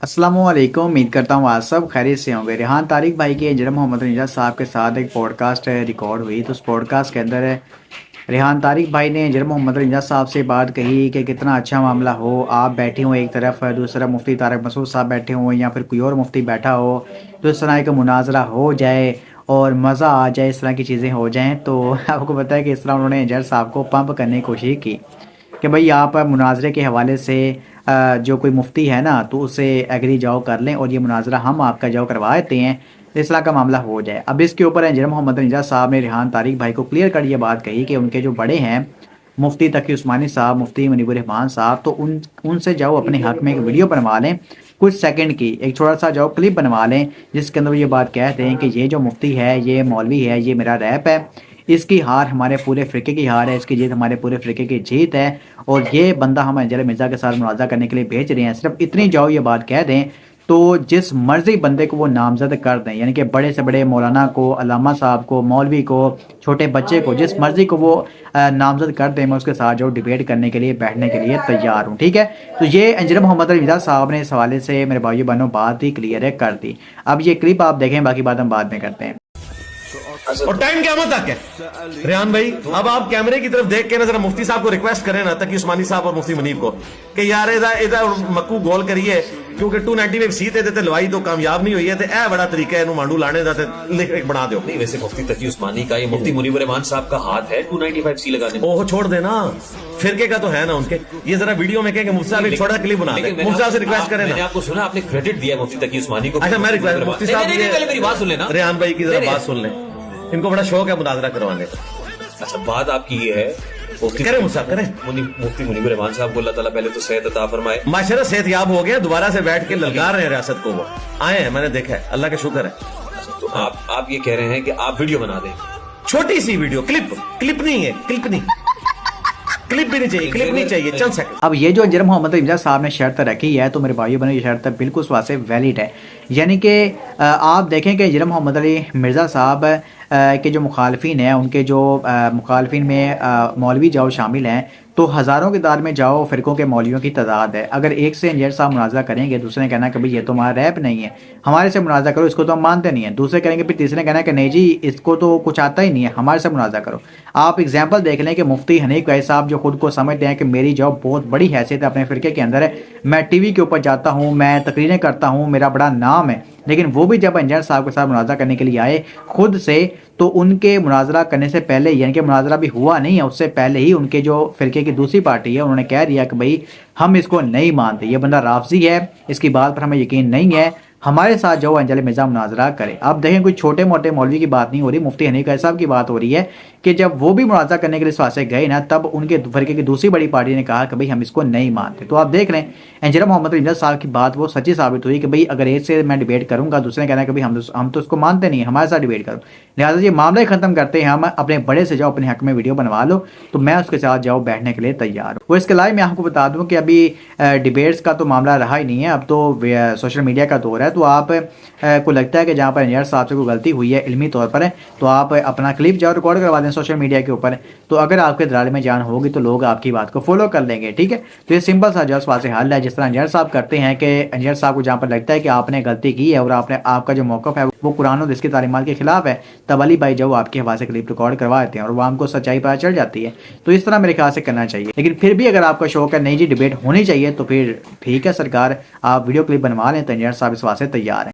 अस्सलामुअलैकुम। उम्मीद करता हूँ आप सब खैरियत से होंगे। रेहान तारिक भाई के इंजीनियर मोहम्मद निजात साहब के साथ एक पॉडकास्ट रिकॉर्ड हुई, तो उस पॉडकास्ट के अंदर रेहान तारिक भाई ने इंजीनियर मोहम्मद निजात साहब से बात कही कि कितना अच्छा मामला हो, आप बैठे हो एक तरफ, दूसरी तरफ मुफ्ती तारिक मसूद साहब बैठे हो या फिर कोई और मुफ्ती बैठा हो, तो इस तरह का मुनाजरा हो जाए और मज़ा आ जाए, इस तरह की चीज़ें हो जाएँ। तो आपको पता है कि इस तरह उन्होंने इंजीनियर साहब को पंप करने की कोशिश की कि भाई आप मुनाजरे के हवाले से जो कोई मुफ्ती है ना तो उससे एग्री जाओ कर लें और ये मुनाजरा हम आपका जाओ करवा देते हैं, इस तरह का मामला हो जाए। अब इसके ऊपर इंजीनियर मोहम्मद निजात साहब ने रेहान तारिक भाई को क्लियर कर ये बात कही कि उनके जो बड़े हैं मुफ्ती तकी उस्मानी साहब, मुफ्ती मुनीबुर रहमान साहब, तो उनसे जाओ अपने हक़ में एक वीडियो बनवा लें, कुछ सेकंड की एक छोटा सा जाओ क्लिप बनवा लें जिसके अंदर वो ये बात कहते हैं कि ये जो मुफ्ती है, ये मौलवी है, ये मेरा रैप है, इसकी हार हमारे पूरे फ़िरके की हार है, इसकी जीत हमारे पूरे फ़िरके की जीत है और ये बंदा हम अंजल मिर्ज़ा के साथ मुनाज़ा करने के लिए भेज रहे हैं। सिर्फ इतनी जाओ ये बात कह दें तो जिस मर्ज़ी बंदे को वो नामज़द कर दें, यानी कि बड़े से बड़े मौलाना को, अल्लामा साहब को, मौलवी को, छोटे बच्चे को, जिस मर्ज़ी को वो नामज़द कर दें, मैं उसके साथ जो डिबेट करने के लिए बैठने के लिए तैयार हूँ। ठीक है, तो ये इंजीनियर मोहम्मद निजात साहब ने इस हवाले से मेरे भाइयों बहनों बात ही क्लियर कर दी। अब ये क्लिप आप देखें, बाकी बात हम बाद में करते हैं। और टाइम क्या मत तक है रेहान भाई, अब आप कैमरे की तरफ देख के ना जरा मुफ्ती साहब को रिक्वेस्ट करें ना, तकी उस्मानी साहब और मुफ्ती मुनीब को कि यार इधर मक्कू गोल करिए, क्योंकि 290 में सीते देते लवाई तो कामयाब नहीं हुई है, ए बड़ा तरीका है मांडू लाने का लिख एक बना दो। नहीं, वैसे मुफ्ती तकी उस्मानी का, ये मुफ्ती मुनीबुर रहमान साहब का हाथ है 295 सी लगाने में। ओह छोड़ देना, फिरके का तो है ना उनके, ये जरा वीडियो में कहेंगे मुफ्ती साहब एक छोटा क्लिप बना दे, मुफ्ती साहब से रिक्वेस्ट करें ना। मैंने आपको सुना, आपने क्रेडिट दिया मुफ्ती तकी उस्मानी को। अच्छा मैं रिक्वेस्ट मुफ्ती साहब, पहले मेरी बात सुन लेना, रेहान भाई की जरा बात सुन लें, इनको बड़ा शौक है मुनाजरा करवाने का। अच्छा बात आपकी ये है, करें मुफ्ती साहब, करें मुफ्ती मुनीबुर रहमान साहब को अल्लाह ताला पहले तो सेहत अता फरमाए, माशाल्लाह सेहतयाब हो गया, दोबारा से बैठ के ललकार रहे हैं रियासत को, वो आए हैं, मैंने देखा है, अल्लाह का शुक्र है। तो आप ये कह रहे हैं कि आप वीडियो बना दें, छोटी सी वीडियो, क्लिप नहीं है, क्लिप भी नहीं चाहिए, क्लिप नहीं चाहिए, चंद सेकंड। अब ये जो इंजीनियर मोहम्मद निजात साहब ने शर्त रखी है, तो मेरे भाइयों बहनों ये शर्त बिल्कुल उस वास्ते वैलिड है। यानी कि आप देखें कि इंजीनियर मोहम्मद अली मिर्ज़ा साहब के जो मुखालफिन हैं, उनके जो मुखालफिन में मौलवी जाओ शामिल हैं, तो हज़ारों की तादाद में जाओ फ़िरकों के मौलवियों की तादाद है। अगर एक से इंजीनियर साहब मुनाज़ा करेंगे, दूसरे ने कहना कि भाई ये तो हमारा रैप नहीं है, हमारे से मुनाज़ा करो, इसको तो हम मानते नहीं हैं। दूसरे करेंगे, फिर तीसरे कहना कि नहीं जी इसको तो कुछ आता ही नहीं है, हमारे से मुनाज़ा करो। आप एग्जाम्पल देख लें कि मुफ्ती हनीफ भाई साहब जो खुद को समझते हैं कि मेरी जॉब बहुत बड़ी हैसियत है अपने फ़िरके के अंदर है, मैं टीवी के ऊपर जाता हूँ, मैं तकरीरें करता हूँ, मेरा बड़ा नाम है, लेकिन वो भी जब इंजीनियर साहब के साथ मुनाज़ा करने के लिए आए खुद से, तो उनके मुनाजरा करने से पहले, यानी कि मुनाजरा भी हुआ नहीं है, उससे पहले ही उनके जो फ़िरके की दूसरी पार्टी है उन्होंने कह दिया कि भाई हम इसको नहीं मानते, ये बंदा राफजी है, इसकी बात पर हमें यकीन नहीं है, हमारे साथ जो अंजल मिर्ज़ा मुनाजरा करे। अब देखें कोई छोटे मोटे मौलवी की बात नहीं हो रही, मुफ्ती हनीफ साहब की बात हो रही है कि जब वो भी मुनाजरा करने के लिए इस वास्ते गए ना, तब उनके फ़िरके की दूसरी बड़ी पार्टी ने कहा कि भाई हम इसको नहीं मानते। तो आप देख लें इंजीनियर मोहम्मद निजात साहब की बात वो सच्ची साबित हुई कि भाई अगर एक से मैं डिबेट करूँगा, दूसरे ने कहना कि भाई हम तो उसको मानते नहीं, हमारे साथ डिबेट करो, लिहाजा ये मामला ही ख़त्म करते हैं, हम अपने बड़े से जाओ अपने हक़ में वीडियो बनवा लो, तो मैं उसके साथ जाओ बैठने के लिए तैयार हूँ। वो इसके अलावा मैं आपको बता दूँ कि अभी डिबेट्स का तो मामला रहा ही नहीं है, अब तो सोशल मीडिया का दौर है। तो आप को लगता है कि जहाँ पर इंजीनियर साहब से कोई गलती हुई है इल्मी तौर पर, तो आप अपना क्लिप जाओ रिकॉर्ड करवा दें सोशल मीडिया के ऊपर, तो अगर आपके दलाल में जान होगी तो लोग आपकी बात को फॉलो कर लेंगे। ठीक है, तो ये सिंपल सा जो वासे हल है, जिस तरह इंजीनियर साहब करते हैं कि इंजीनियर साहब को जहाँ पर लगता है कि आपने गलती की है और आपका जो मौक़िफ़ है वो कुरान और इसकी तालीमात के खिलाफ है, तब अली भाई जो आपके हवाले से क्लिप रिकॉर्ड करवा देते हैं और वो हमको सच्चाई पता चल जाती है। तो इस तरह मेरे ख्याल से करना चाहिए। लेकिन फिर भी अगर आपका शौक है नहीं जी डिबेट होनी चाहिए, तो फिर ठीक है सरकार, आप वीडियो क्लिप बनवा लें, तो इंजीनियर साहब इस वास्ते तैयार है।